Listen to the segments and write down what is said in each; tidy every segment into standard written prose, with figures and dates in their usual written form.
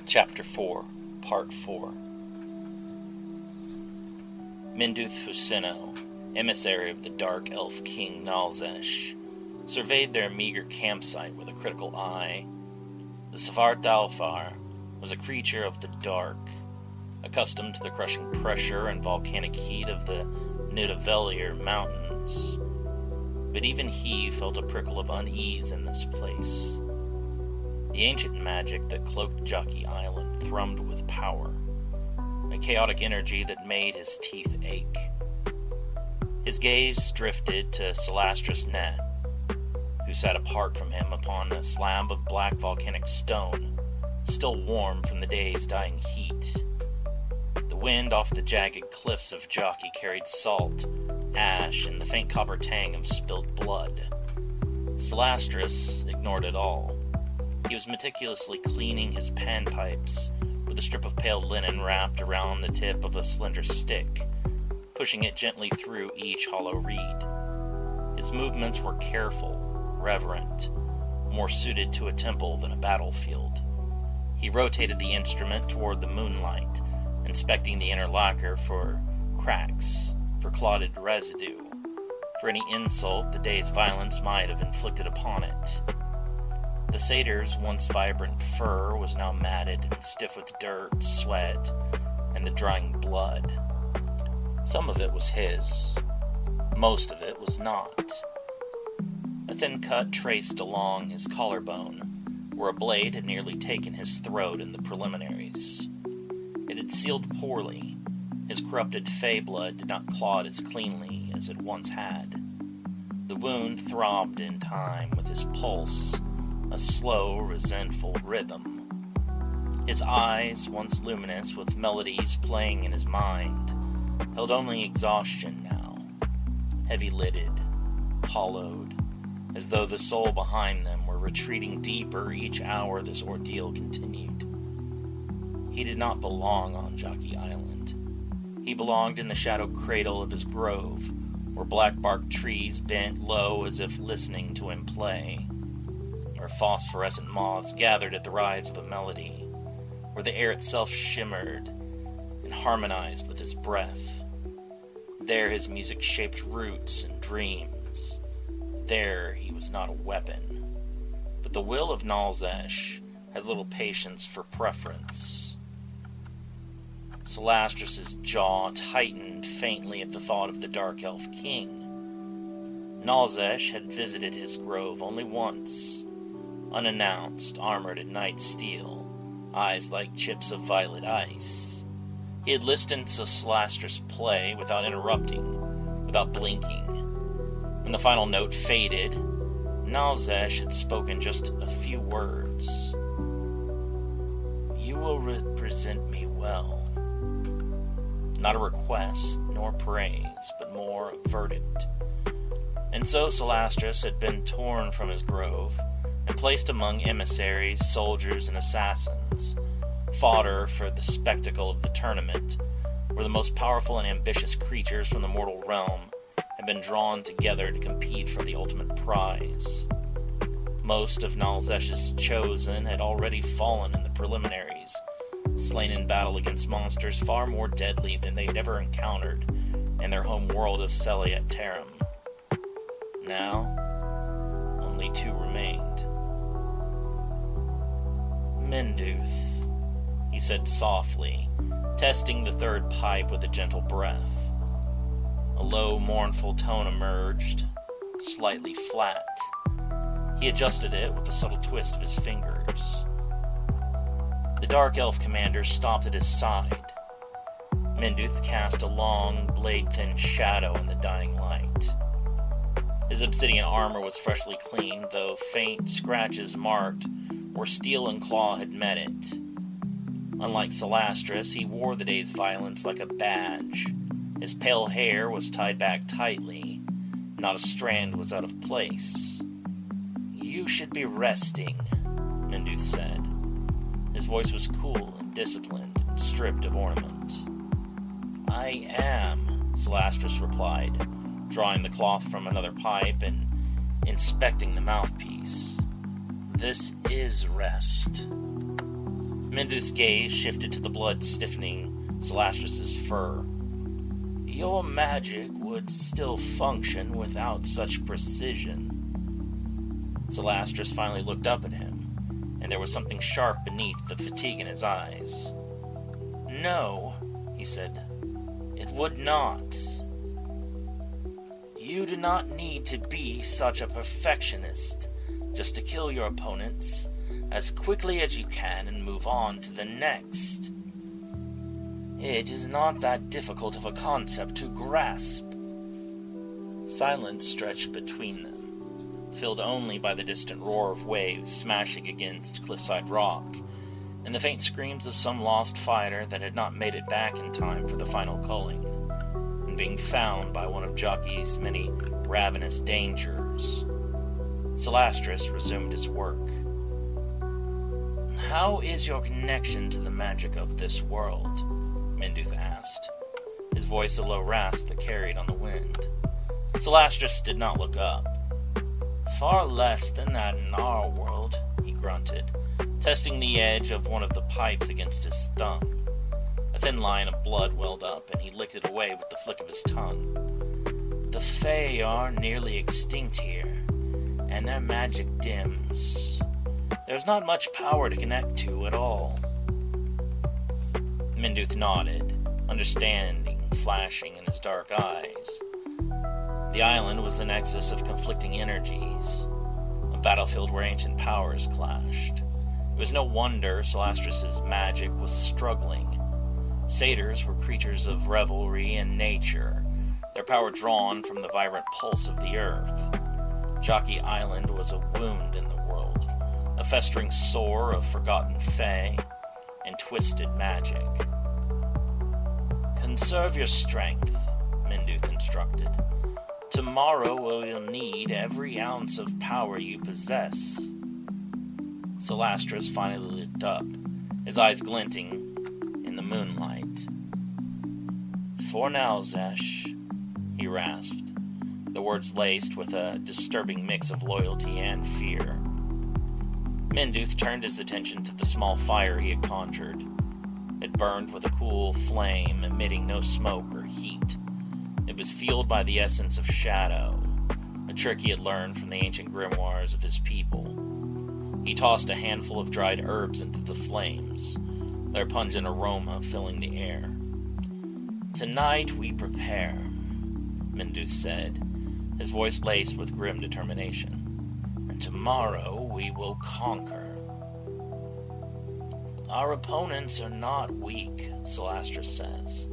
Chapter 4, Part 4. Minduth Fusino, emissary of the Dark Elf King Nalzesh, surveyed their meager campsite with a critical eye. The Safar Dalfar was a creature of the dark, accustomed to the crushing pressure and volcanic heat of the Nidavellir Mountains. But even he felt a prickle of unease in this place. The ancient magic that cloaked Jockey Island thrummed with power, a chaotic energy that made his teeth ache. His gaze drifted to Celastris Net, who sat apart from him upon a slab of black volcanic stone, still warm from the day's dying heat. The wind off the jagged cliffs of Jockey carried salt, ash, and the faint copper tang of spilled blood. Celastris ignored it all. He was meticulously cleaning his panpipes with a strip of pale linen wrapped around the tip of a slender stick, pushing it gently through each hollow reed. His movements were careful, reverent, more suited to a temple than a battlefield. He rotated the instrument toward the moonlight, inspecting the inner lacquer for cracks, for clotted residue, for any insult the day's violence might have inflicted upon it. The satyr's once vibrant fur was now matted and stiff with dirt, sweat, and the drying blood. Some of it was his. Most of it was not. A thin cut traced along his collarbone, where a blade had nearly taken his throat in the preliminaries. It had sealed poorly. His corrupted fey blood did not clot as cleanly as it once had. The wound throbbed in time with his pulse, a slow, resentful rhythm. His eyes, once luminous with melodies playing in his mind, held only exhaustion now, heavy-lidded, hollowed, as though the soul behind them were retreating deeper each hour this ordeal continued. He did not belong on Jockey Island. He belonged in the shadowed cradle of his grove, where black-barked trees bent low as if listening to him play, where phosphorescent moths gathered at the rise of a melody, where the air itself shimmered and harmonized with his breath. There his music shaped roots and dreams. There he was not a weapon. But the will of Nalzesh had little patience for preference. Celastris' jaw tightened faintly at the thought of the Dark Elf King. Nalzesh had visited his grove only once, unannounced, armored in night steel, eyes like chips of violet ice. He had listened to Celastris play without interrupting, without blinking. When the final note faded, Nalzesh had spoken just a few words. "You will represent me well." Not a request, nor praise, but more a verdict. And so Celastris had been torn from his grove, and placed among emissaries, soldiers, and assassins, fodder for the spectacle of the tournament, where the most powerful and ambitious creatures from the mortal realm had been drawn together to compete for the ultimate prize. Most of Nalzesh's chosen had already fallen in the preliminaries, slain in battle against monsters far more deadly than they had ever encountered in their home world of Celiat Terram. Now, only two remained. "Minduth," he said softly, testing the third pipe with a gentle breath. A low, mournful tone emerged, slightly flat. He adjusted it with a subtle twist of his fingers. The Dark Elf commander stopped at his side. Minduth cast a long, blade-thin shadow in the dying light. His obsidian armor was freshly cleaned, though faint scratches marked where steel and claw had met it. Unlike Celastris, he wore the day's violence like a badge. His pale hair was tied back tightly. Not a strand was out of place. "You should be resting," Minduth said. His voice was cool and disciplined and stripped of ornament. "I am," Celastris replied, drawing the cloth from another pipe and inspecting the mouthpiece. "This is rest." Minduth's gaze shifted to the blood-stiffening Celastrus's fur. Your magic would still function without such precision. Celastrus finally looked up at him, and there was something sharp beneath the fatigue in his eyes. No, he said, it would not. You do not need to be such a perfectionist just to kill your opponents as quickly as you can and move on to the next. It is not that difficult of a concept to grasp. Silence stretched between them, filled only by the distant roar of waves smashing against cliffside rock, and the faint screams of some lost fighter that had not made it back in time for the final culling, and being found by one of Jockey's many ravenous dangers. Celastrus resumed his work. How is your connection to the magic of this world? Minduth asked, his voice a low rasp that carried on the wind. Celastrus did not look up. Far less than that in our world, he grunted, testing the edge of one of the pipes against his thumb. A thin line of blood welled up, and he licked it away with the flick of his tongue. The Fae are nearly extinct here, and their magic dims. There's not much power to connect to at all. Minduth nodded, understanding flashing in his dark eyes. The island was the nexus of conflicting energies, a battlefield where ancient powers clashed. It was no wonder Celastrus's magic was struggling. Satyrs were creatures of revelry and nature, their power drawn from the vibrant pulse of the earth. Jockey Island was a wound in the world, a festering sore of forgotten fae and twisted magic. Conserve your strength, Minduth instructed. Tomorrow we'll need every ounce of power you possess. Celastrus finally looked up, his eyes glinting in the moonlight. For now, Zesh, he rasped, the words laced with a disturbing mix of loyalty and fear. Minduth turned his attention to the small fire he had conjured. It burned with a cool flame, emitting no smoke or heat. It was fueled by the essence of shadow, a trick he had learned from the ancient grimoires of his people. He tossed a handful of dried herbs into the flames, their pungent aroma filling the air. Tonight we prepare, Minduth said, his voice laced with grim determination. And tomorrow we will conquer. Our opponents are not weak, Celastrus says.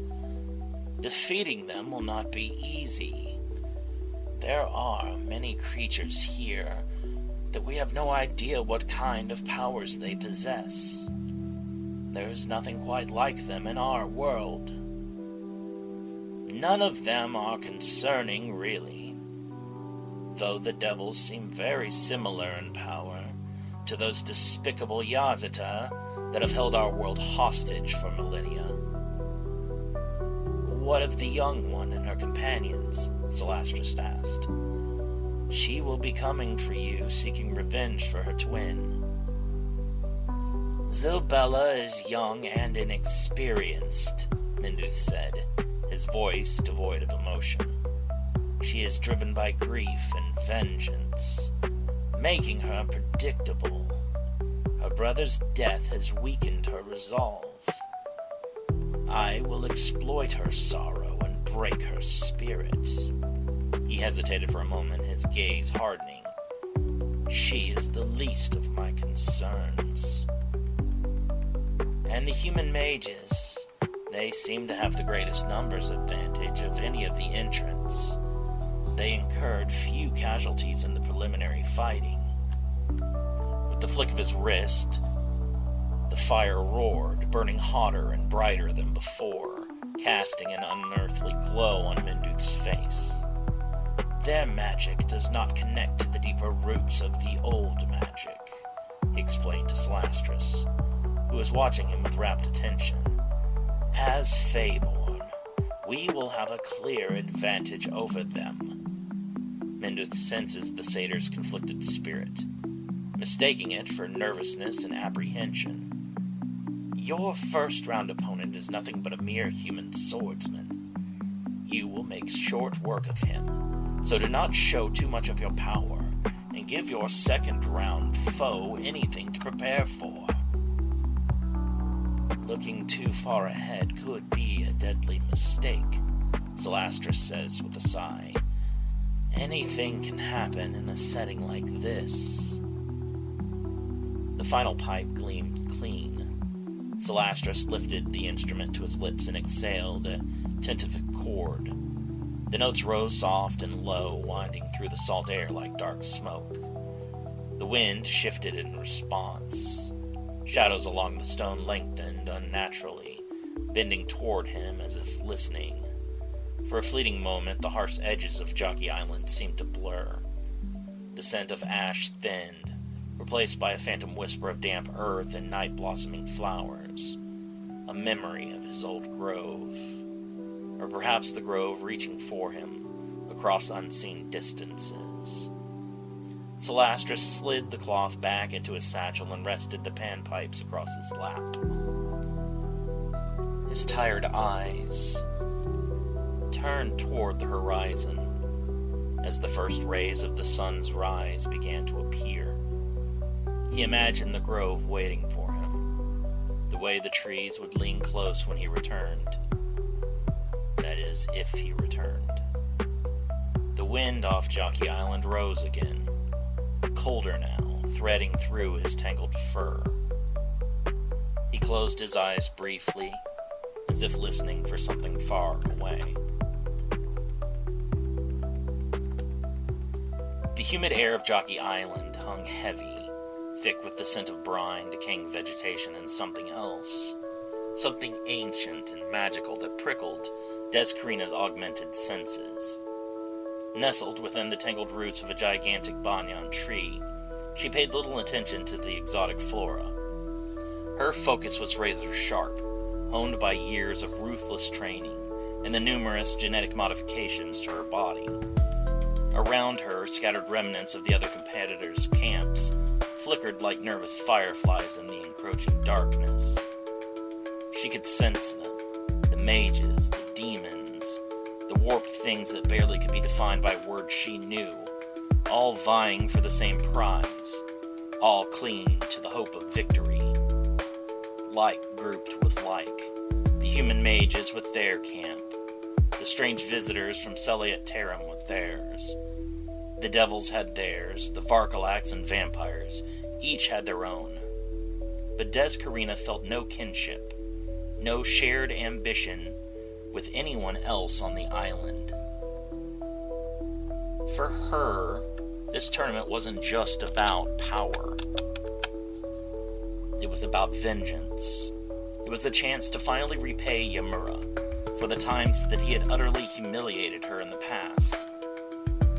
Defeating them will not be easy. There are many creatures here that we have no idea what kind of powers they possess. There's nothing quite like them in our world. None of them are concerning, really, though the devils seem very similar in power to those despicable Yazata that have held our world hostage for millennia. What of the young one and her companions? Celastrus asked. She will be coming for you, seeking revenge for her twin. Zilbella is young and inexperienced, Minduth said, his voice devoid of emotion. She is driven by grief and vengeance, making her unpredictable. Her brother's death has weakened her resolve. I will exploit her sorrow and break her spirit. He hesitated for a moment, his gaze hardening. She is the least of my concerns. And the human mages, they seem to have the greatest numbers advantage of any of the entrants. They incurred few casualties in the preliminary fighting. With the flick of his wrist, the fire roared, burning hotter and brighter than before, casting an unearthly glow on Minduth's face. Their magic does not connect to the deeper roots of the old magic, he explained to Celastrus, who was watching him with rapt attention. As Faeborn, we will have a clear advantage over them. Minduth senses the satyr's conflicted spirit, mistaking it for nervousness and apprehension. Your first-round opponent is nothing but a mere human swordsman. You will make short work of him, so do not show too much of your power, and give your second-round foe anything to prepare for. Looking too far ahead could be a deadly mistake, Celastris says with a sigh. Anything can happen in a setting like this. The final pipe gleamed clean. Celastris lifted the instrument to his lips and exhaled a tentative chord. The notes rose soft and low, winding through the salt air like dark smoke. The wind shifted in response. Shadows along the stone lengthened unnaturally, bending toward him as if listening. For a fleeting moment, the harsh edges of Jockey Island seemed to blur. The scent of ash thinned, replaced by a phantom whisper of damp earth and night-blossoming flowers. A memory of his old grove. Or perhaps the grove reaching for him across unseen distances. Celastris slid the cloth back into his satchel and rested the panpipes across his lap. His tired eyes turned toward the horizon as the first rays of the sun's rise began to appear. He imagined the grove waiting for him, the way the trees would lean close when he returned. That is, if he returned. The wind off Jockey Island rose again, colder now, threading through his tangled fur. He closed his eyes briefly, as if listening for something far away. The humid air of Jockey Island hung heavy, thick with the scent of brine, decaying vegetation, and something else. Something ancient and magical that prickled Descarina's augmented senses. Nestled within the tangled roots of a gigantic banyan tree, she paid little attention to the exotic flora. Her focus was razor-sharp, honed by years of ruthless training and the numerous genetic modifications to her body. Around her, scattered remnants of the other competitors' camps flickered like nervous fireflies in the encroaching darkness. She could sense them, the mages, the demons, the warped things that barely could be defined by words she knew, all vying for the same prize, all clinging to the hope of victory. Like grouped with like, the human mages with their camp, the strange visitors from Celiat Terram with theirs. The devils had theirs, the Varkalax and vampires, each had their own. But Descarina felt no kinship, no shared ambition with anyone else on the island. For her, this tournament wasn't just about power. It was about vengeance. It was a chance to finally repay Ymura for the times that he had utterly humiliated her in the past.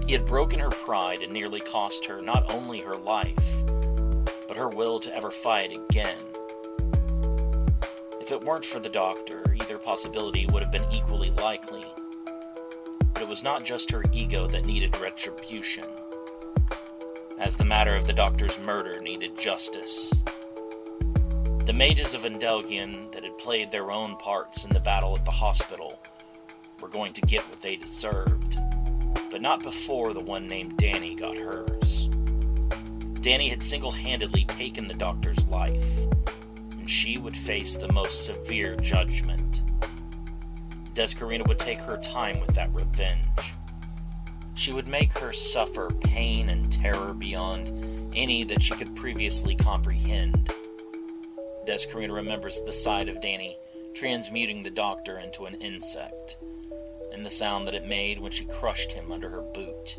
He had broken her pride and nearly cost her not only her life, but her will to ever fight again. If it weren't for the doctor, either possibility would have been equally likely. But it was not just her ego that needed retribution, as the matter of the doctor's murder needed justice. The mages of Endelgian that had played their own parts in the battle at the hospital were going to get what they deserved, but not before the one named Danny got hers. Danny had single-handedly taken the doctor's life, and she would face the most severe judgment. Descarina would take her time with that revenge. She would make her suffer pain and terror beyond any that she could previously comprehend. Descarina remembers the sight of Danny transmuting the doctor into an insect, and the sound that it made when she crushed him under her boot.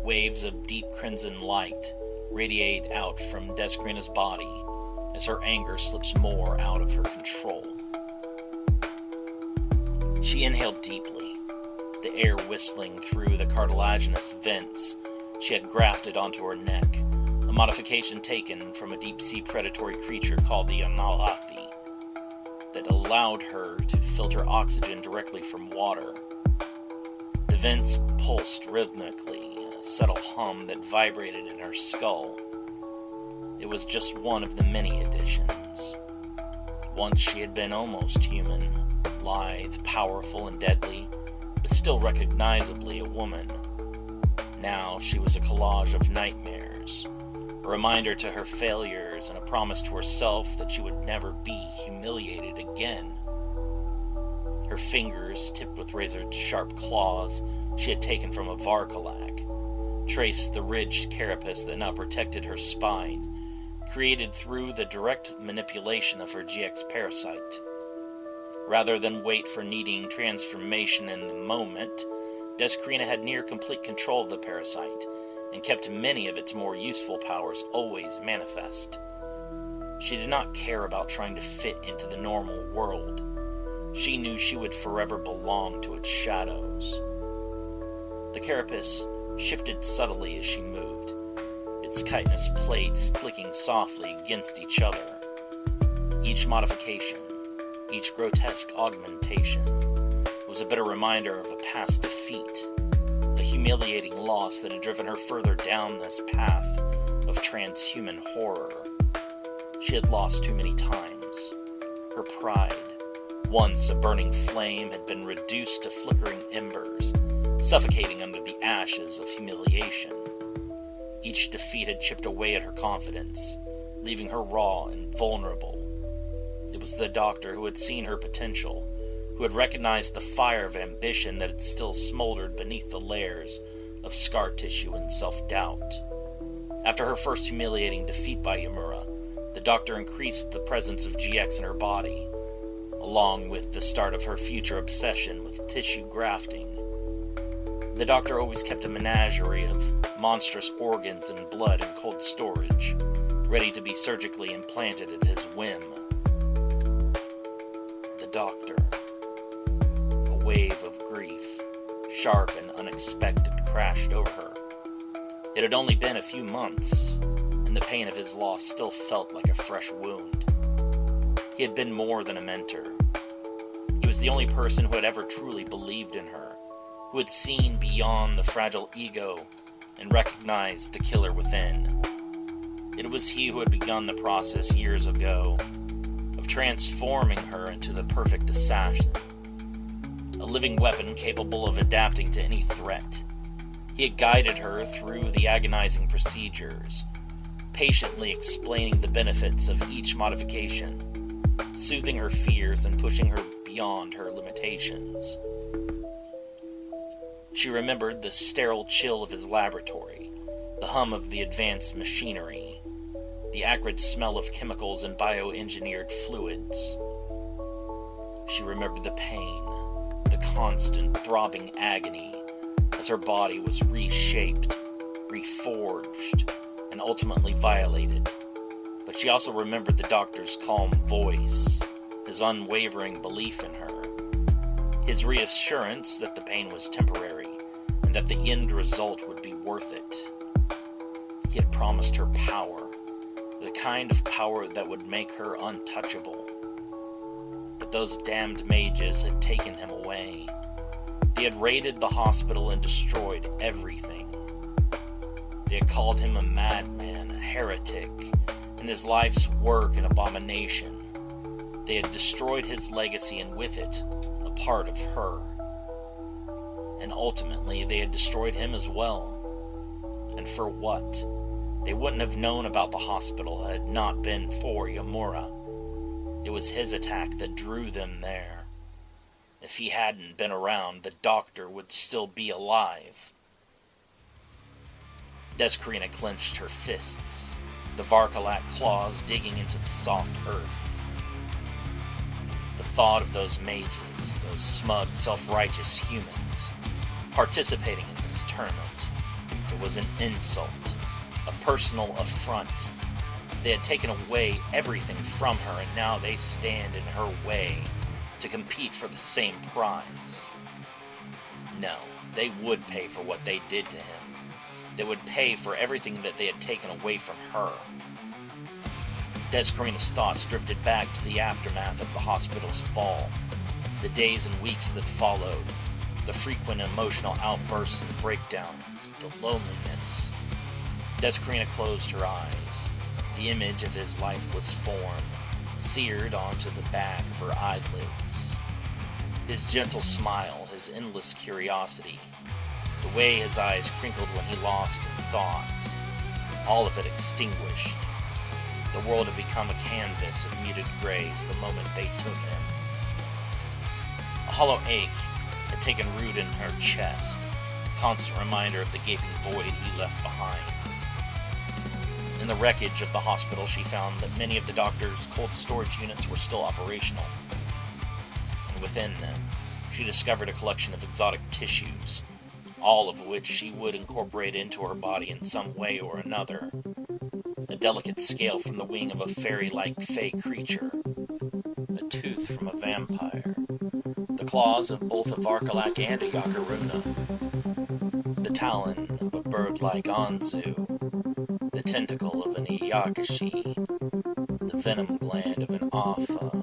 Waves of deep crimson light radiate out from Descarina's body as her anger slips more out of her control. She inhaled deeply, the air whistling through the cartilaginous vents she had grafted onto her neck, a modification taken from a deep-sea predatory creature called the Analathi that allowed her to filter oxygen directly from water. The vents pulsed rhythmically, a subtle hum that vibrated in her skull. It was just one of the many additions. Once she had been almost human, lithe, powerful, and deadly, but still recognizably a woman. Now she was a collage of nightmares, a reminder to her failures and a promise to herself that she would never be humiliated again. Her fingers, tipped with razor-sharp claws she had taken from a Varkalak, traced the ridged carapace that now protected her spine, created through the direct manipulation of her GX parasite. Rather than wait for needing transformation in the moment, Descarina had near-complete control of the parasite, and kept many of its more useful powers always manifest. She did not care about trying to fit into the normal world. She knew she would forever belong to its shadows. The carapace shifted subtly as she moved, its chitinous plates clicking softly against each other. Each modification, each grotesque augmentation, was a bitter reminder of a past defeat, a humiliating loss that had driven her further down this path of transhuman horror. She had lost too many times. Her pride, once a burning flame, had been reduced to flickering embers, suffocating under the ashes of humiliation. Each defeat had chipped away at her confidence, leaving her raw and vulnerable. It was the doctor who had seen her potential, who had recognized the fire of ambition that had still smoldered beneath the layers of scar tissue and self-doubt. After her first humiliating defeat by Yamura, the doctor increased the presence of GX in her body, along with the start of her future obsession with tissue grafting. The doctor always kept a menagerie of monstrous organs and blood in cold storage, ready to be surgically implanted at his whim. The doctor. A wave of grief, sharp and unexpected, crashed over her. It had only been a few months, and the pain of his loss still felt like a fresh wound. He had been more than a mentor. He was the only person who had ever truly believed in her, who had seen beyond the fragile ego and recognized the killer within. It was he who had begun the process years ago of transforming her into the perfect assassin, a living weapon capable of adapting to any threat. He had guided her through the agonizing procedures, patiently explaining the benefits of each modification, soothing her fears and pushing her beyond her limitations. She remembered the sterile chill of his laboratory, the hum of the advanced machinery, the acrid smell of chemicals and bioengineered fluids. She remembered the pain, the constant throbbing agony, as her body was reshaped, reforged, and ultimately violated. But she also remembered the doctor's calm voice, his unwavering belief in her, his reassurance that the pain was temporary, and that the end result would be worth it. He had promised her power, the kind of power that would make her untouchable. But those damned mages had taken him away. They had raided the hospital and destroyed everything. They had called him a madman, a heretic, and his life's work an abomination. They had destroyed his legacy, and with it, a part of her. And ultimately, they had destroyed him as well. And for what? They wouldn't have known about the hospital had it not been for Yamura. It was his attack that drew them there. If he hadn't been around, the doctor would still be alive. Descarina clenched her fists, the Varkalak claws digging into the soft earth. The thought of those mages, those smug, self-righteous humans, participating in this tournament, it was an insult, a personal affront. They had taken away everything from her, and now they stand in her way to compete for the same prize. No, they would pay for what they did to him. They would pay for everything that they had taken away from her. Descarina's thoughts drifted back to the aftermath of the hospital's fall, the days and weeks that followed, the frequent emotional outbursts and breakdowns, the loneliness. Descarina closed her eyes. The image of his lifeless form, seared onto the back of her eyelids. His gentle smile, his endless curiosity, the way his eyes crinkled when he lost in thought, all of it extinguished. The world had become a canvas of muted grays the moment they took him. A hollow ache had taken root in her chest, a constant reminder of the gaping void he left behind. In the wreckage of the hospital, she found that many of the doctor's cold storage units were still operational. And within them, she discovered a collection of exotic tissues, all of which she would incorporate into her body in some way or another. A delicate scale from the wing of a fairy-like fey creature, a tooth from a vampire, the claws of both a Varkalak and a Yakaruna, the talon of a bird-like Anzu, the tentacle of an Iyakashi, the venom gland of an Afa,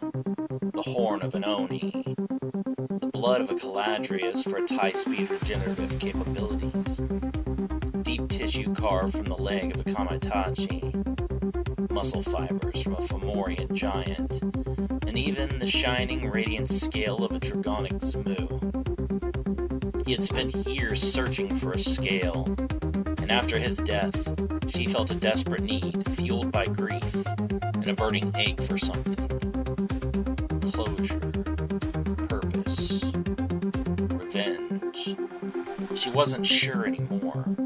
the horn of an Oni, the blood of a Caladrius for its high-speed regenerative capabilities, deep tissue carved from the leg of a Kamitachi, muscle fibers from a Fomorian giant, and even the shining, radiant scale of a Dragonic Zmu. He had spent years searching for a scale, and after his death, she felt a desperate need, fueled by grief, and a burning ache for something. Closure. Purpose. Revenge. She wasn't sure anymore.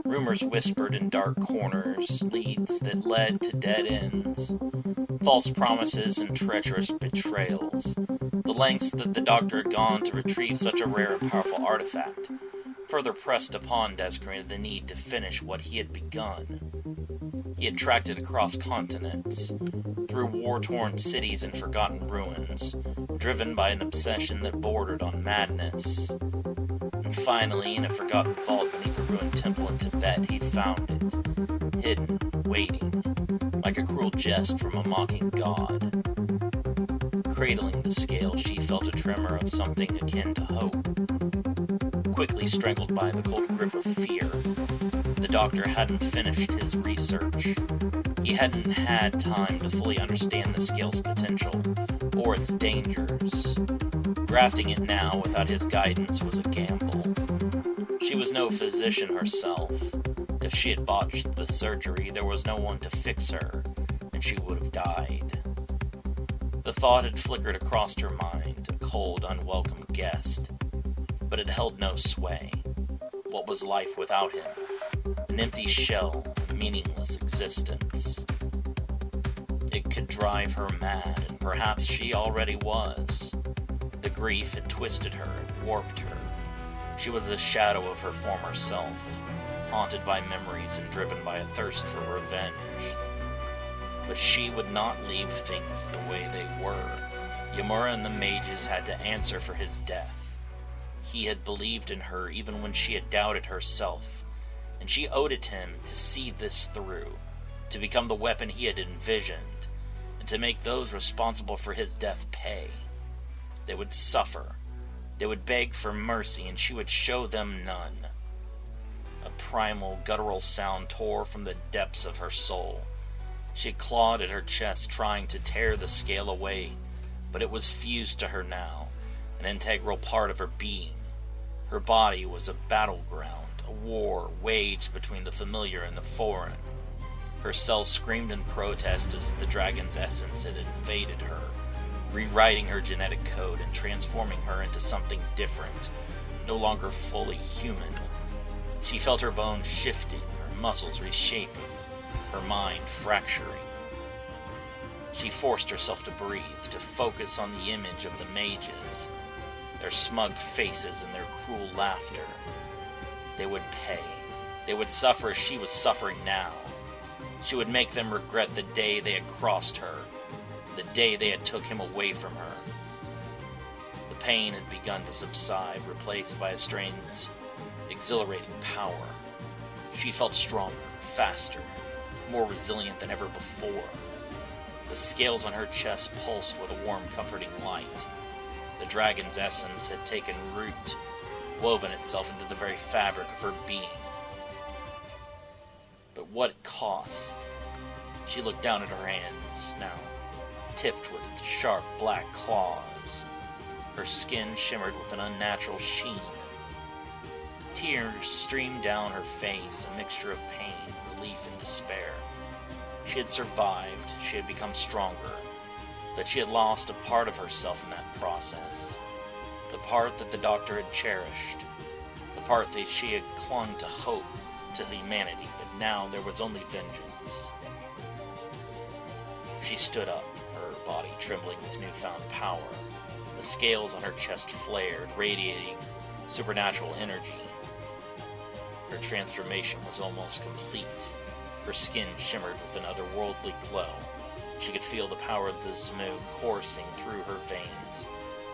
Rumors whispered in dark corners, leads that led to dead ends, false promises and treacherous betrayals, the lengths that the doctor had gone to retrieve such a rare and powerful artifact, further pressed upon Descarina the need to finish what he had begun. He had tracked it across continents, through war-torn cities and forgotten ruins, driven by an obsession that bordered on madness. And finally, in a forgotten vault beneath a ruined temple in Tibet, he'd found it, hidden, waiting, like a cruel jest from a mocking god. Cradling the scale, she felt a tremor of something akin to hope. Quickly strangled by the cold grip of fear, the doctor hadn't finished his research. He hadn't had time to fully understand the scale's potential, or its dangers. Grafting it now without his guidance was a gamble. She was no physician herself. If she had botched the surgery, there was no one to fix her, and she would have died. The thought had flickered across her mind, a cold, unwelcome guest, but it held no sway. What was life without him? An empty shell, a meaningless existence. It could drive her mad, and perhaps she already was. The grief had twisted her and warped her. She was a shadow of her former self, haunted by memories and driven by a thirst for revenge. But she would not leave things the way they were. Yamura and the mages had to answer for his death. He had believed in her even when she had doubted herself, and she owed it him to see this through, to become the weapon he had envisioned, and to make those responsible for his death pay. They would suffer. They would beg for mercy, and she would show them none. A primal, guttural sound tore from the depths of her soul. She clawed at her chest, trying to tear the scale away, but it was fused to her now, an integral part of her being. Her body was a battleground, a war waged between the familiar and the foreign. Her cells screamed in protest as the dragon's essence had invaded her, rewriting her genetic code and transforming her into something different, no longer fully human. She felt her bones shifting, her muscles reshaping, her mind fracturing. She forced herself to breathe, to focus on the image of the mages, their smug faces and their cruel laughter. They would pay. They would suffer as she was suffering now. She would make them regret the day they had crossed her, the day they had took him away from her. The pain had begun to subside, replaced by a strange, exhilarating power. She felt stronger, faster, more resilient than ever before. The scales on her chest pulsed with a warm, comforting light. The dragon's essence had taken root, woven itself into the very fabric of her being. But what it cost? She looked down at her hands, now tipped with sharp black claws. Her skin shimmered with an unnatural sheen. Tears streamed down her face, a mixture of pain, relief, and despair. She had survived, she had become stronger, but she had lost a part of herself in that process. The part that the doctor had cherished, the part that she had clung to hope, to humanity, but now there was only vengeance. She stood up, her body trembling with newfound power. The scales on her chest flared, radiating supernatural energy. Her transformation was almost complete. Her skin shimmered with an otherworldly glow. She could feel the power of the Zmoo coursing through her veins,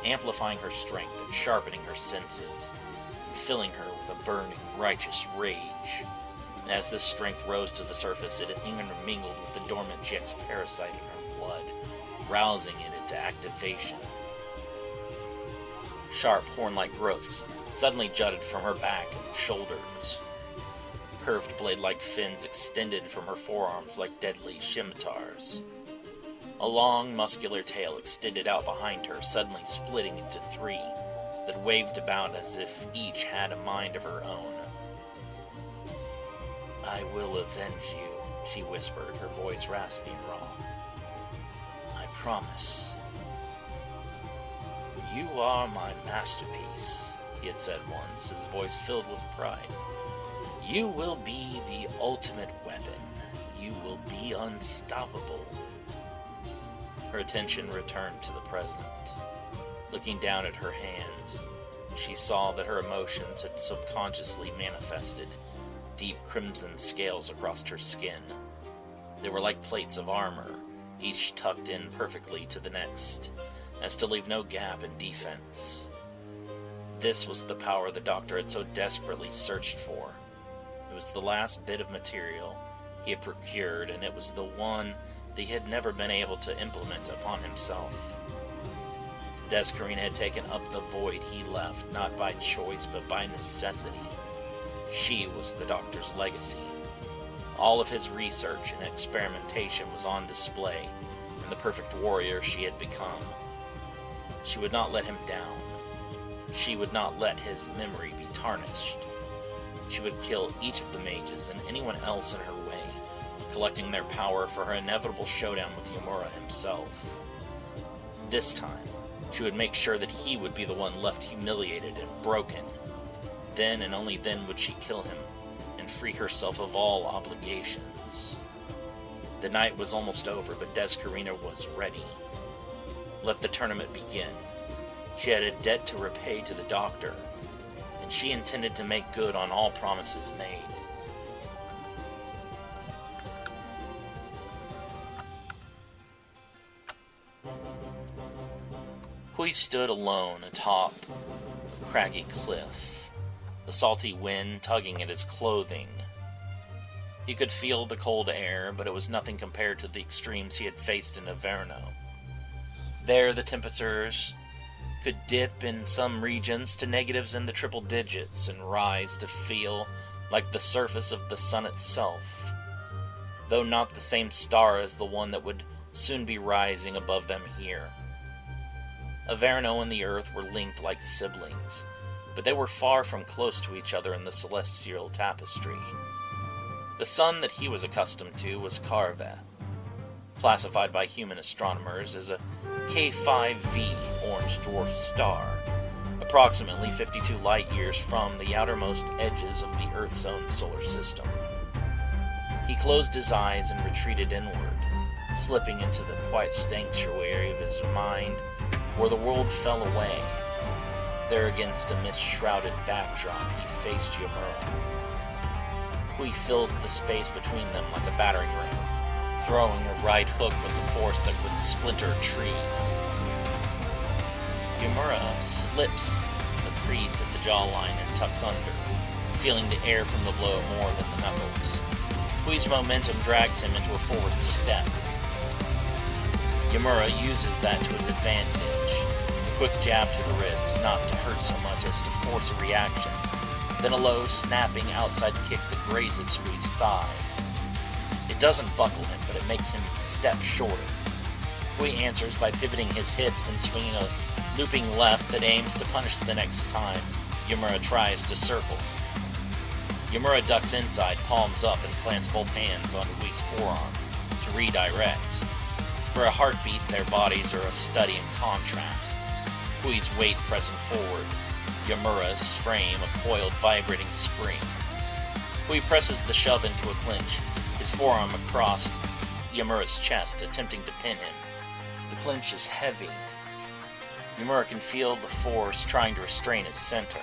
amplifying her strength and sharpening her senses, and filling her with a burning, righteous rage. As this strength rose to the surface, it intermingled with the dormant GX parasite in her blood, rousing it into activation. Sharp, horn-like growths suddenly jutted from her back and shoulders. Curved blade-like fins extended from her forearms like deadly scimitars. A long, muscular tail extended out behind her, suddenly splitting into three, that waved about as if each had a mind of her own. "I will avenge you," she whispered, her voice raspy and raw. "I promise." "You are my masterpiece," he had said once, his voice filled with pride. "You will be the ultimate weapon. You will be unstoppable." Her attention returned to the present. Looking down at her hands, she saw that her emotions had subconsciously manifested deep crimson scales across her skin. They were like plates of armor, each tucked in perfectly to the next, as to leave no gap in defense. This was the power the doctor had so desperately searched for. It was the last bit of material he had procured, and it was the one that he had never been able to implement upon himself. Descarina had taken up the void he left, not by choice, but by necessity. She was the doctor's legacy. All of his research and experimentation was on display in the perfect warrior she had become. She would not let him down. She would not let his memory be tarnished. She would kill each of the mages and anyone else in her way, collecting their power for her inevitable showdown with Yamura himself. This time, she would make sure that he would be the one left humiliated and broken. Then and only then would she kill him and free herself of all obligations. The night was almost over, but Descarina was ready. Let the tournament begin. She had a debt to repay to the doctor, and she intended to make good on all promises made. Hui stood alone atop a craggy cliff, the salty wind tugging at his clothing. He could feel the cold air, but it was nothing compared to the extremes he had faced in Averno. There, the temperatures could dip in some regions to negatives in the triple digits and rise to feel like the surface of the sun itself, though not the same star as the one that would soon be rising above them here. Averno and the Earth were linked like siblings, but they were far from close to each other in the celestial tapestry. The sun that he was accustomed to was Carve, classified by human astronomers as a K5V orange dwarf star, approximately 52 light-years from the outermost edges of the Earth's own solar system. He closed his eyes and retreated inward, slipping into the quiet sanctuary of his mind, where the world fell away. There against a mist-shrouded backdrop, he faced Yamura. Hui fills the space between them like a battering ram, throwing a right hook with a force that would splinter trees. Yamura slips the crease at the jawline and tucks under, feeling the air from the blow more than the knuckles. Hui's momentum drags him into a forward step. Yamura uses that to his advantage. A quick jab to the ribs, not to hurt so much as to force a reaction. Then a low, snapping outside kick that grazes Hui's thigh. It doesn't buckle him, but but it makes him step shorter. Hui answers by pivoting his hips and swinging a looping left that aims to punish the next time Yamura tries to circle. Yamura ducks inside, palms up, and plants both hands on Hui's forearm to redirect. For a heartbeat, their bodies are a study in contrast. Hui's weight pressing forward, Yamura's frame a coiled, vibrating spring. Hui presses the shove into a clinch, his forearm across Yamura's chest, attempting to pin him. The clinch is heavy. Yamura can feel the force trying to restrain his center.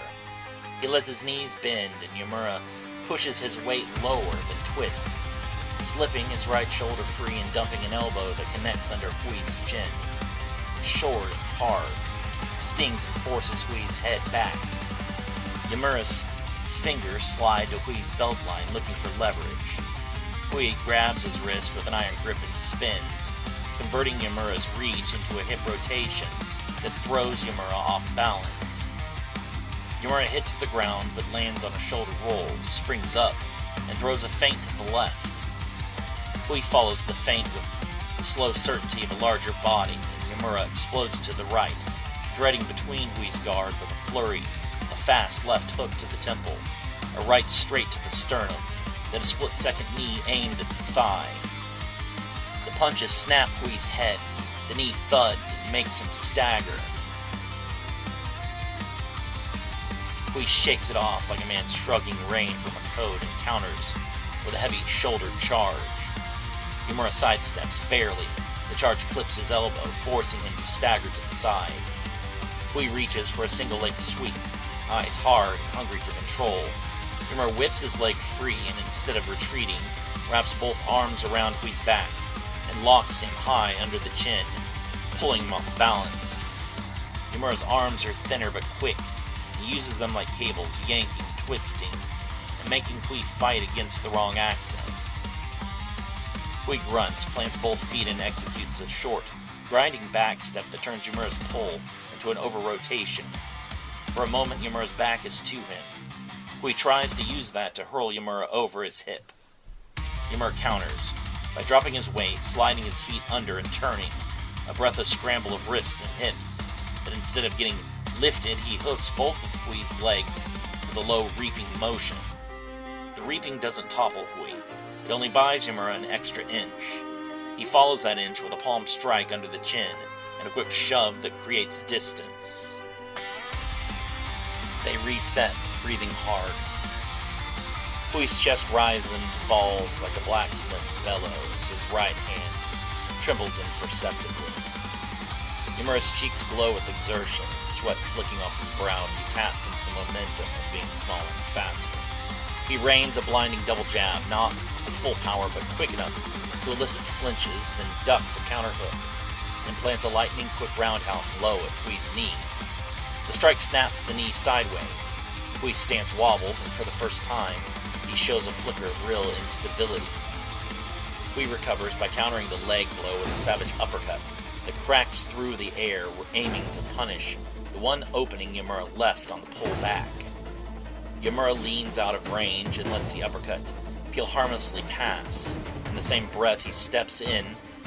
He lets his knees bend, and Yamura pushes his weight lower than twists, slipping his right shoulder free and dumping an elbow that connects under Hui's chin. It's short and hard. It stings and forces Hui's head back. Yamura's fingers slide to Hui's belt line, looking for leverage. Hui grabs his wrist with an iron grip and spins, converting Yamura's reach into a hip rotation that throws Yamura off balance. Yamura hits the ground but lands on a shoulder roll, springs up, and throws a feint to the left. Hui follows the feint with the slow certainty of a larger body, and Yamura explodes to the right, threading between Hui's guard with a flurry, a fast left hook to the temple, a right straight to the sternum, then a split-second knee aimed at the thigh. The punches snap Hui's head, the knee thuds and makes him stagger. Hui shakes it off like a man shrugging rain from a coat and counters with a heavy shouldered charge. Yamura sidesteps, barely. The charge clips his elbow, forcing him to stagger to the side. Hui reaches for a single leg sweep, eyes hard and hungry for control. Yamura whips his leg free and instead of retreating, wraps both arms around Hui's back and locks him high under the chin, pulling him off balance. Yamura's arms are thinner but quick. He uses them like cables, yanking, twisting, and making Hui fight against the wrong axis. Hui grunts, plants both feet, and executes a short, grinding backstep that turns Yamura's pull into an over-rotation. For a moment, Yamura's back is to him. Hui tries to use that to hurl Yamura over his hip. Yamura counters by dropping his weight, sliding his feet under, and turning, a breathless scramble of wrists and hips, but instead of getting lifted, he hooks both of Hui's legs with a low reaping motion. The reaping doesn't topple Hui. It only buys Yamura an extra inch. He follows that inch with a palm strike under the chin and a quick shove that creates distance. They reset, breathing hard. Hui's chest rises and falls like a blacksmith's bellows. His right hand trembles imperceptibly. Yamura's cheeks glow with exertion, sweat flicking off his brow as he taps into the momentum of being smaller and faster. He rains a blinding double jab, not with full power but quick enough to elicit flinches, then ducks a counter hook, and plants a lightning-quick roundhouse low at Hui's knee. The strike snaps the knee sideways. Hui's stance wobbles, and for the first time, he shows a flicker of real instability. Hui recovers by countering the leg blow with a savage uppercut that cracks through the air, aiming to punish the one opening Yamura left on the pull back. Yamura leans out of range and lets the uppercut peel harmlessly past. In the same breath, he steps in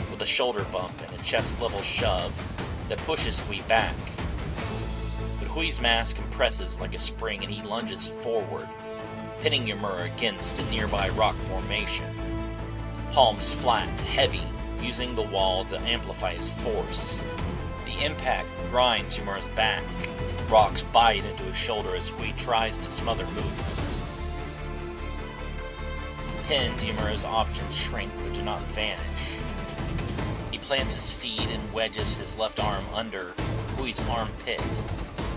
with a shoulder bump and a chest-level shove that pushes Hui back. But Hui's mass compresses like a spring and he lunges forward, pinning Yamura against a nearby rock formation. Palms flat, heavy, using the wall to amplify his force. The impact grinds Yamura's back. Rocks bite into his shoulder as Hui tries to smother movement. Pinned, Yamura's options shrink but do not vanish. He plants his feet and wedges his left arm under Hui's armpit,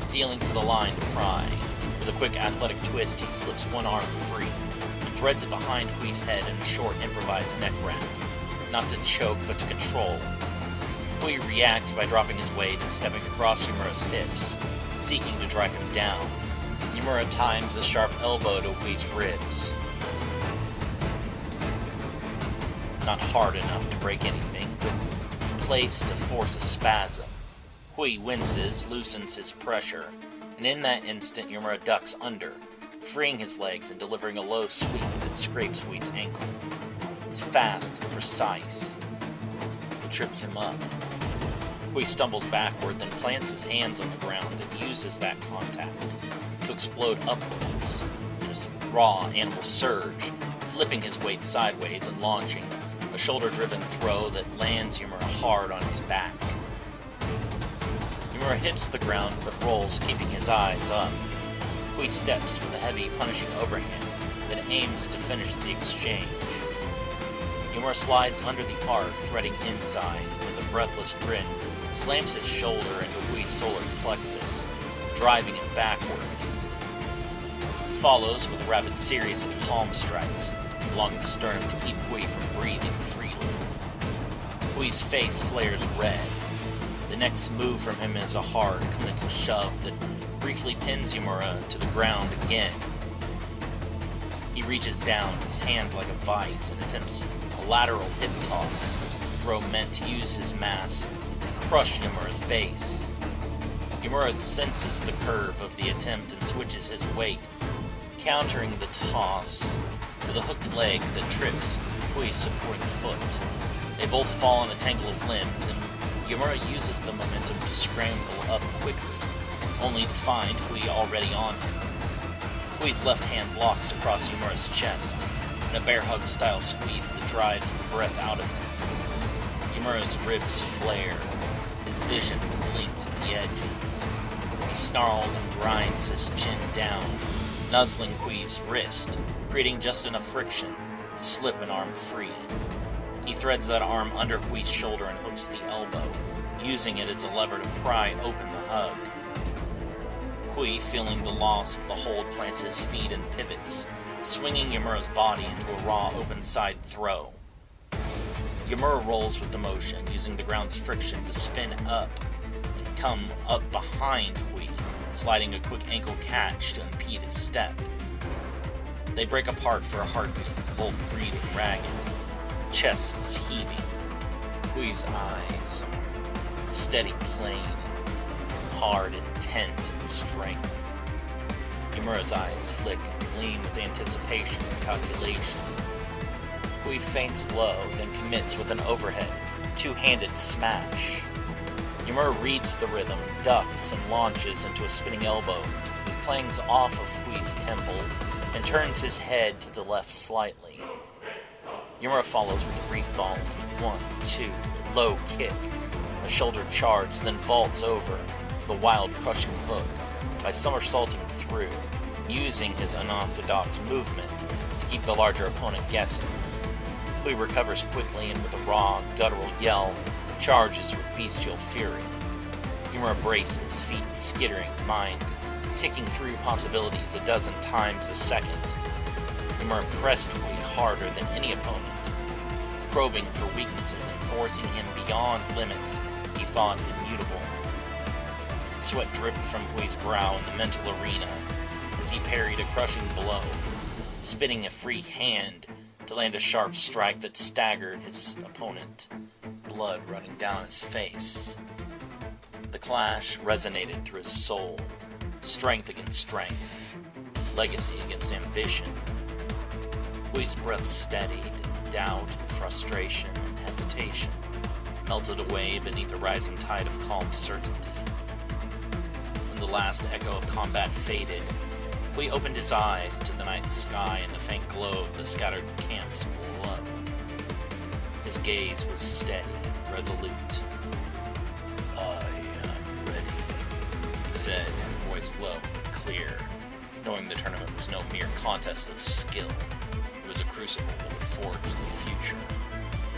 feeling for the line to pry. With a quick athletic twist, he slips one arm free and threads it behind Hui's head in a short improvised neck wrap. Not to choke, but to control. Hui reacts by dropping his weight and stepping across Yamura's hips, seeking to drive him down. Yamura times a sharp elbow to Hui's ribs. Not hard enough to break anything, but placed to force a spasm. Hui winces, loosens his pressure, and in that instant Yamura ducks under, freeing his legs and delivering a low sweep that scrapes Hui's ankle. It's fast and precise. It trips him up. Hui stumbles backward, then plants his hands on the ground and uses that contact to explode upwards in a raw animal surge, flipping his weight sideways and launching a shoulder-driven throw that lands Yumura hard on his back. Yumura hits the ground but rolls, keeping his eyes up. Hui steps with a heavy, punishing overhand that aims to finish the exchange. Yumura slides under the arc, threading inside, with a breathless grin, slams his shoulder into Hui's solar plexus, driving it backward. He follows with a rapid series of palm strikes along the sternum to keep Hui from breathing freely. Hui's face flares red. The next move from him is a hard, clinical shove that briefly pins Yumura to the ground again. He reaches down, his hand like a vice, and attempts a lateral hip toss, a throw meant to use his mass to crush Yumura's base. Yumura senses the curve of the attempt and switches his weight, countering the toss with a hooked leg that trips Hui's supporting foot. They both fall in a tangle of limbs, and Yumura uses the momentum to scramble up quickly, only to find Hui already on him. Hui's left hand locks across Yumura's chest, in a bear hug style squeeze that drives the breath out of him. Yumura's ribs flare, his vision blinks at the edges. He snarls and grinds his chin down, nuzzling Hui's wrist, creating just enough friction to slip an arm free. He threads that arm under Hui's shoulder and hooks the elbow, using it as a lever to pry open the hug. Hui, feeling the loss of the hold, plants his feet and pivots, swinging Yumura's body into a raw open side throw. Yumura rolls with the motion, using the ground's friction to spin up and come up behind Hui, sliding a quick ankle catch to impede his step. They break apart for a heartbeat, both breathing ragged, chests heaving. Hui's eyes are steady, plain, hard, intent, and strength. Yumura's eyes flick and gleam with anticipation and calculation. Hui feints low, then commits with an overhead, two-handed smash. Yumura reads the rhythm, ducks, and launches into a spinning elbow that clangs off of Hui's temple and turns his head to the left slightly. Yumura follows with a brief volley, 1, 2, low kick, a shoulder charge, then vaults over the wild crushing hook by somersaulting through, using his unorthodox movement to keep the larger opponent guessing. Hui recovers quickly and with a raw, guttural yell, charges with bestial fury. Yumura braces, feet skittering, mind ticking through possibilities a dozen times a second. Yumura pressed Hui harder than any opponent, probing for weaknesses and forcing him beyond limits he thought immutable. Sweat dripped from Hui's brow in the mental arena as he parried a crushing blow, spinning a free hand to land a sharp strike that staggered his opponent, blood running down his face. The clash resonated through his soul, strength against strength, legacy against ambition. Hui's breath steadied, doubt, frustration, and hesitation melted away beneath a rising tide of calm certainty. When the last echo of combat faded, Hui opened his eyes to the night sky and the faint glow of the scattered camps below. His gaze was steady, resolute. "I am ready," he said, voice low and clear, knowing the tournament was no mere contest of skill. It was a crucible that would forge the future,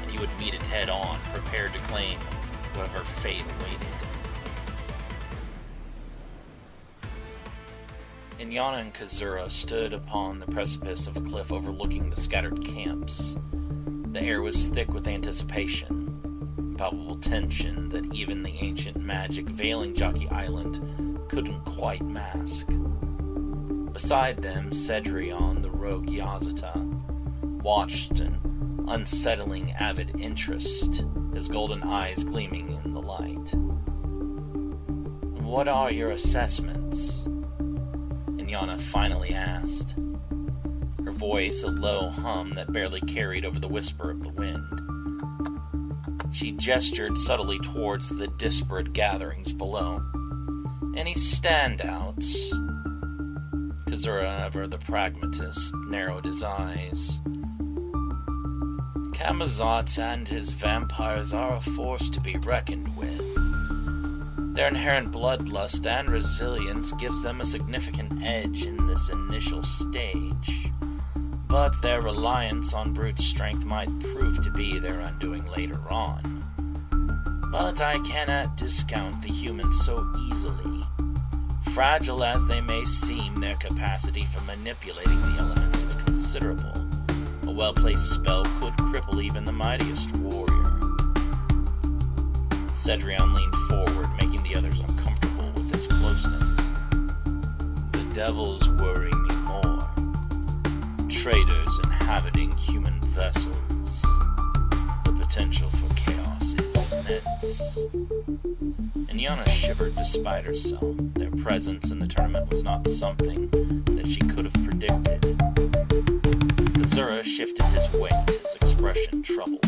and he would meet it head on, prepared to claim whatever fate awaited. Inyana and Kazura stood upon the precipice of a cliff overlooking the scattered camps. The air was thick with anticipation, palpable tension that even the ancient magic veiling Jockey Island couldn't quite mask. Beside them, Cedrion, the rogue Yazata, watched an unsettling, avid interest, his golden eyes gleaming in the light. "What are your assessments?" Inyana finally asked. Her voice a low hum that barely carried over the whisper of the wind. She gestured subtly towards the disparate gatherings below. Any standouts? Kazura, ever the pragmatist, narrowed his eyes. Camazotz and his vampires are a force to be reckoned with. Their inherent bloodlust and resilience gives them a significant edge in this initial stage, but their reliance on brute strength might prove to be their undoing later on. But I cannot discount the humans so easily. Fragile as they may seem, their capacity for manipulating the elements is considerable. A well-placed spell could cripple even the mightiest warrior. Cedrion leaned forward, making the others uncomfortable with his closeness. The devils worry me more. Traders inhabiting human vessels. The potential for chaos is immense. And Yana shivered despite herself. Their presence in the tournament was not something that she could have predicted. Azura shifted his weight, his expression troubled.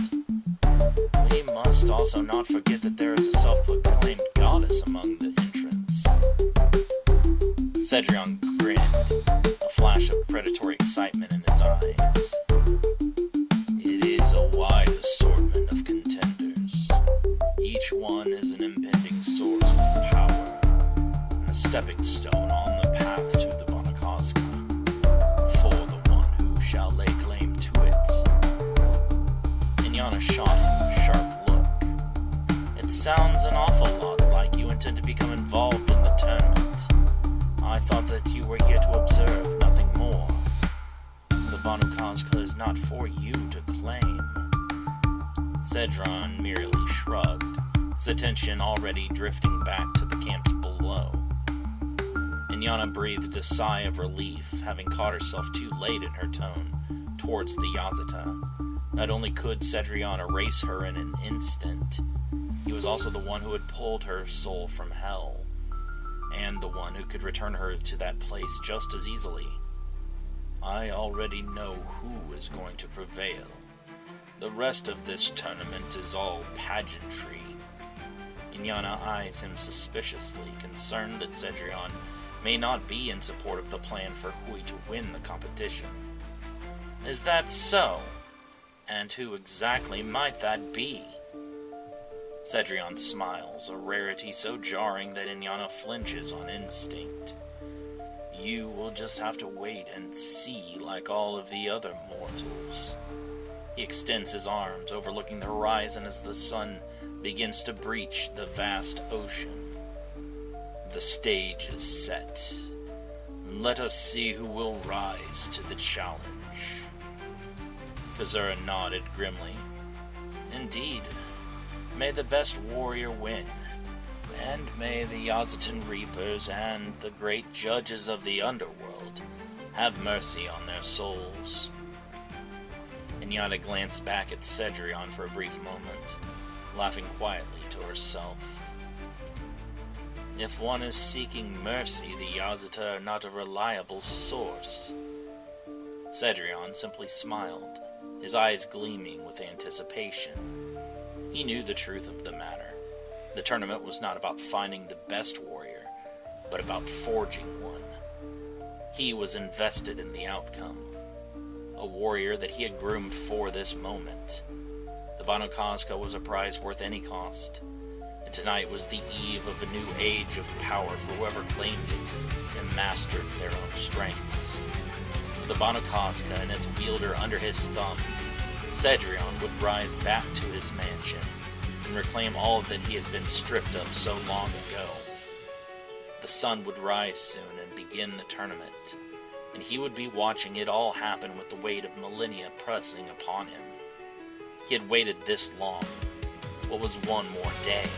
We must also not forget that there is a self-proclaimed goddess among the entrants. Cedrion grinned, a flash of predatory excitement in his eyes. It is a wide assortment of contenders. Each one is an impending source of power, and a stepping stone on the path to the Bonacosta, for the one who shall lay claim to it. Inyana shot him a sharp look. It sounds an awful lot like you intend to become involved in the tournament. I thought that you were here to observe, nothing more. The Bonacosta is not for you to claim. Cedrion merely shrugged, his attention already drifting back to the camps below. Inyana breathed a sigh of relief, having caught herself too late in her tone towards the Yazata. Not only could Cedrion erase her in an instant, he was also the one who had pulled her soul from hell, and the one who could return her to that place just as easily. I already know who is going to prevail. The rest of this tournament is all pageantry. Inyana eyes him suspiciously, concerned that Cedrion may not be in support of the plan for Hui to win the competition. Is that so? And who exactly might that be? Cedrion smiles, a rarity so jarring that Inyana flinches on instinct. You will just have to wait and see like all of the other mortals. He extends his arms, overlooking the horizon as the sun begins to breach the vast ocean. The stage is set. Let us see who will rise to the challenge. Kazura nodded grimly. Indeed. May the best warrior win. And may the Yazatan Reapers and the great judges of the underworld have mercy on their souls. Inyana glanced back at Cedrion for a brief moment, laughing quietly to herself. If one is seeking mercy, the Yazata are not a reliable source. Cedrion simply smiled, his eyes gleaming with anticipation. He knew the truth of the matter. The tournament was not about finding the best warrior, but about forging one. He was invested in the outcome. A warrior that he had groomed for this moment. The Bonacosta was a prize worth any cost, and tonight was the eve of a new age of power for whoever claimed it and mastered their own strengths. With the Bonacosta and its wielder under his thumb, Cedrion would rise back to his mansion and reclaim all that he had been stripped of so long ago. The sun would rise soon and begin the tournament, and he would be watching it all happen with the weight of millennia pressing upon him. He had waited this long. What was one more day?